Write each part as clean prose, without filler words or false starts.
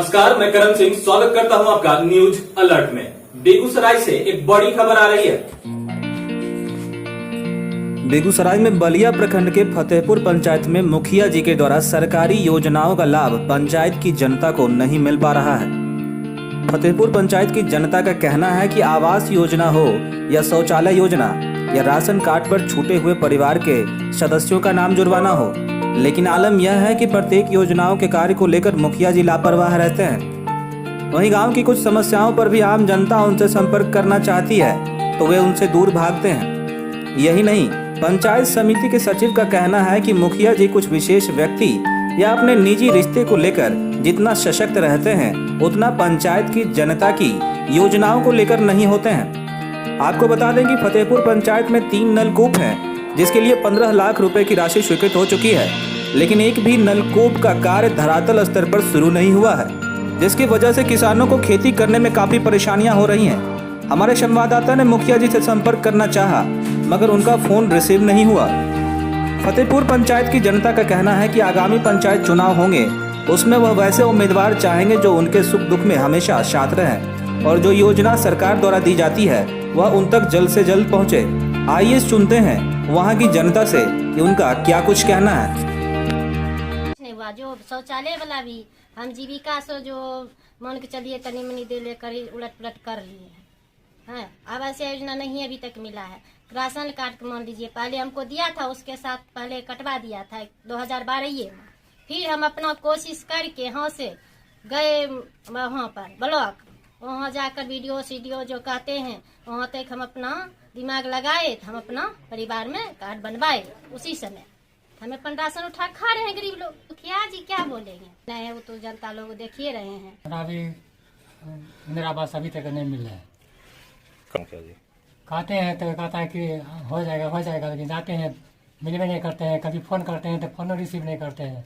नमस्कार, मैं करम सिंह स्वागत करता हूं आपका न्यूज अलर्ट में। बेगूसराय से एक बड़ी खबर आ रही है। बेगूसराय में बलिया प्रखंड के फतेहपुर पंचायत में मुखिया जी के द्वारा सरकारी योजनाओं का लाभ पंचायत की जनता को नहीं मिल पा रहा है। फतेहपुर पंचायत की जनता का कहना है कि आवास योजना हो या शौचालय योजना या राशन कार्ड पर छूटे हुए परिवार के सदस्यों का नाम जुड़वाना हो, लेकिन आलम यह है कि प्रत्येक योजनाओं के कार्य को लेकर मुखिया जी लापरवाह रहते हैं। वहीं गांव की कुछ समस्याओं पर भी आम जनता उनसे संपर्क करना चाहती है तो वे उनसे दूर भागते हैं। यही नहीं, पंचायत समिति के सचिव का कहना है कि मुखिया जी कुछ विशेष व्यक्ति या अपने निजी रिश्ते को लेकर जितना सशक्त रहते हैं उतना पंचायत की जनता की योजनाओं को लेकर नहीं होते हैं। आपको बता दें कि फतेहपुर पंचायत में 3 नलकूप हैं जिसके लिए 15 लाख रुपए की राशि स्वीकृत हो चुकी है, लेकिन एक भी नलकूप का कार्य धरातल स्तर पर शुरू नहीं हुआ है, जिसकी वजह से किसानों को खेती करने में काफी परेशानियां हो रही हैं। हमारे संवाददाता ने मुखिया जी से संपर्क करना चाहा, मगर उनका फोन रिसीव नहीं हुआ। फतेहपुर पंचायत की जनता का कहना है कि आगामी पंचायत चुनाव होंगे, उसमें वह वैसे उम्मीदवार चाहेंगे जो उनके सुख दुख में हमेशा साथ रहें और जो योजना सरकार द्वारा दी जाती है वह उन तक जल्द से जल्द पहुँचे। आइए सुनते हैं वहाँ की जनता से कि उनका क्या कुछ कहना है। नहीं हुआ जो शौचालय वाला भी हम जीविका से जो मान के चलिए तनी मनी दे लेकर उलट पलट कर लिए हैं। आवास योजना नहीं अभी तक मिला है। राशन कार्ड मान लीजिए पहले हमको दिया था, उसके साथ पहले कटवा दिया था 2012 में। फिर हम अपना कोशिश करके यहाँ से गए वहाँ पर ब्लॉक, वहाँ जाकर वीडियो सीडियो जो कहते हैं वहाँ तक हम अपना दिमाग लगाए, हम अपना परिवार में कार्ड बनवाए। उसी समय हम अपन राशन उठा खा रहे हैं गरीब लोग। तो क्या जी क्या बोलेंगे, नहीं है वो तो जनता लोग देख ही रहे हैं। अभी मेरा आवास अभी तक नहीं मिल रहा है। जी कहते हैं तो कहता है कि हो जाएगा, लेकिन जाते हैं मिलवे नहीं करते हैं। कभी फ़ोन करते हैं तो फ़ोन रिसीव नहीं करते हैं।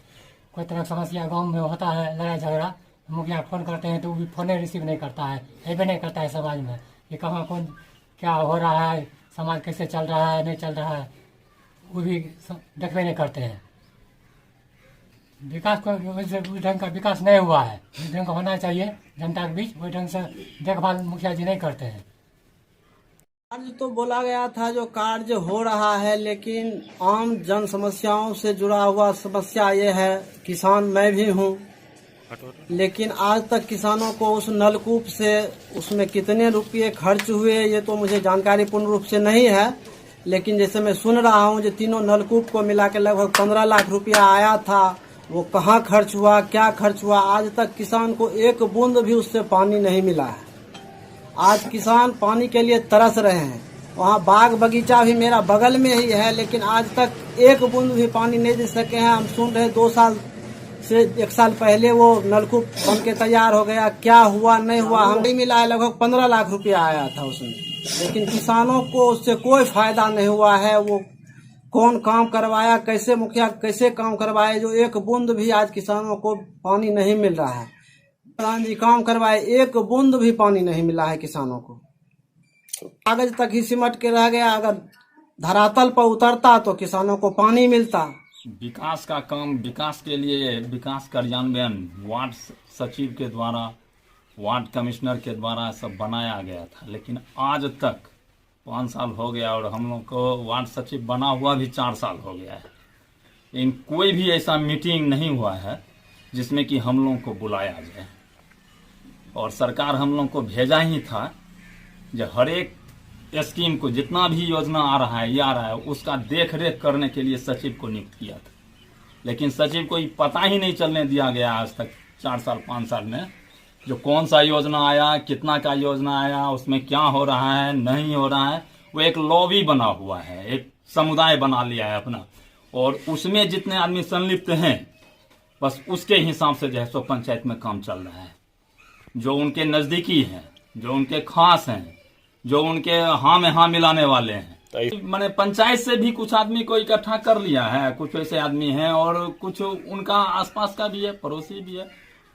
कोई तरह की समस्या गांव में होता है, लड़ाई झगड़ा, मुखिया फ़ोन करते हैं तो वो भी फ़ोन रिसीव नहीं करता है, अबे नहीं करता है समाज में कि कहाँ कौन क्या हो रहा है, समाज कैसे चल रहा है नहीं चल रहा है, वो भी देखते नहीं करते हैं। विकास को उस ढंग का विकास नहीं हुआ है, जिस ढंग का होना चाहिए जनता के बीच, वही ढंग से देखभाल मुखिया जी नहीं करते हैं। कार्य तो बोला गया था जो कार्य हो रहा है, लेकिन आम जन समस्याओं से जुड़ा हुआ समस्या ये है, किसान मैं भी हूँ, लेकिन आज तक किसानों को उस नलकूप से उसमें कितने रुपये खर्च हुए ये तो मुझे जानकारी पूर्ण रूप से नहीं है। लेकिन जैसे मैं सुन रहा हूँ जो तीनों नलकूप को मिला के लगभग 15 लाख रुपया आया था, वो कहाँ खर्च हुआ, क्या खर्च हुआ, आज तक किसान को एक बूंद भी उससे पानी नहीं मिला है। आज किसान पानी के लिए तरस रहे हैं। वहाँ बाग बगीचा भी मेरा बगल में ही है, लेकिन आज तक एक बूंद भी पानी नहीं दे सके हैं। हम सुन रहे 2 साल से 1 साल पहले वो नलकूप बन के तैयार हो गया, क्या हुआ नहीं हुआ हम नहीं मिला है। लगभग 15 लाख रुपया आया था उसमें, लेकिन किसानों को उससे कोई फायदा नहीं हुआ है। वो कौन काम करवाया, कैसे मुखिया कैसे काम करवाए, जो एक बूंद भी आज किसानों को पानी नहीं मिल रहा है। प्रधान जी काम करवाए, एक बूंद भी पानी नहीं मिला है किसानों को। कागज तक ही सिमट के रह गया, अगर धरातल पर उतरता तो किसानों को पानी मिलता। विकास का काम, विकास के लिए विकास कार्यान्वयन वार्ड सचिव के द्वारा, वार्ड कमिश्नर के द्वारा सब बनाया गया था, लेकिन आज तक 5 साल हो गया और हम लोग को वार्ड सचिव बना हुआ भी 4 साल हो गया है, लेकिन कोई भी ऐसा मीटिंग नहीं हुआ है जिसमें कि हम लोग को बुलाया जाए। और सरकार हम लोग को भेजा ही था जो हर एक स्कीम को, जितना भी योजना आ रहा है, ये आ रहा है, उसका देख रेख करने के लिए सचिव को नियुक्त किया था, लेकिन सचिव को पता ही नहीं चलने दिया गया आज तक 4 साल 5 साल में, जो कौन सा योजना आया, कितना का योजना आया, उसमें क्या हो रहा है नहीं हो रहा है। वो एक लॉबी बना हुआ है, एक समुदाय बना लिया है अपना, और उसमें जितने आदमी संलिप्त हैं बस उसके हिसाब से जो है सो पंचायत में काम चल रहा है। जो उनके नजदीकी हैं, जो उनके खास हैं, जो उनके हाँ में हाँ मिलाने वाले हैं, मैंने पंचायत से भी कुछ आदमी को इकट्ठा कर लिया है। कुछ वैसे आदमी हैं और कुछ उनका आसपास का भी है, पड़ोसी भी है।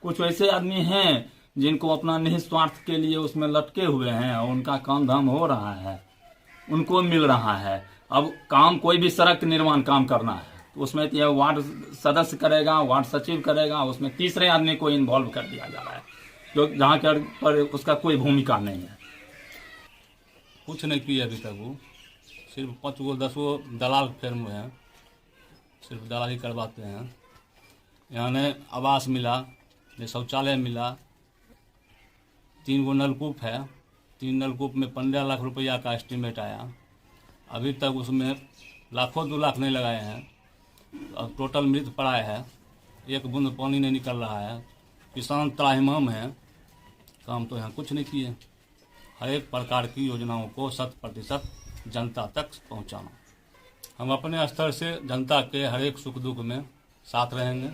कुछ वैसे आदमी हैं जिनको अपना निस्वार्थ के लिए उसमें लटके हुए हैं और उनका काम धाम हो रहा है, उनको मिल रहा है। अब काम कोई भी सड़क निर्माण काम करना है तो उसमें यह वार्ड सदस्य करेगा, वार्ड सचिव करेगा, उसमें तीसरे आदमी को इन्वॉल्व कर दिया जा रहा है, जो जहाँ पर उसका कोई भूमिका नहीं है। कुछ नहीं किया अभी तक। वो सिर्फ 5 गो 10 गो दलाल फेर में हैं, सिर्फ दलाली करवाते हैं। यहाँ ने आवास मिला, ने शौचालय मिला, 3 गो नलकूप है, 3 नलकूप में 15 लाख रुपया का एस्टीमेट आया। अभी तक उसमें लाखों 2 लाख नहीं लगाए हैं। अब टोटल मृत पड़ा है, 1 बूंद पानी नहीं निकल रहा है। किसान त्राहिमाम है, काम तो यहाँ कुछ नहीं किए। हर एक प्रकार की योजनाओं को 100% जनता तक पहुँचाना। हम अपने स्तर से जनता के हर एक सुख दुख में साथ रहेंगे।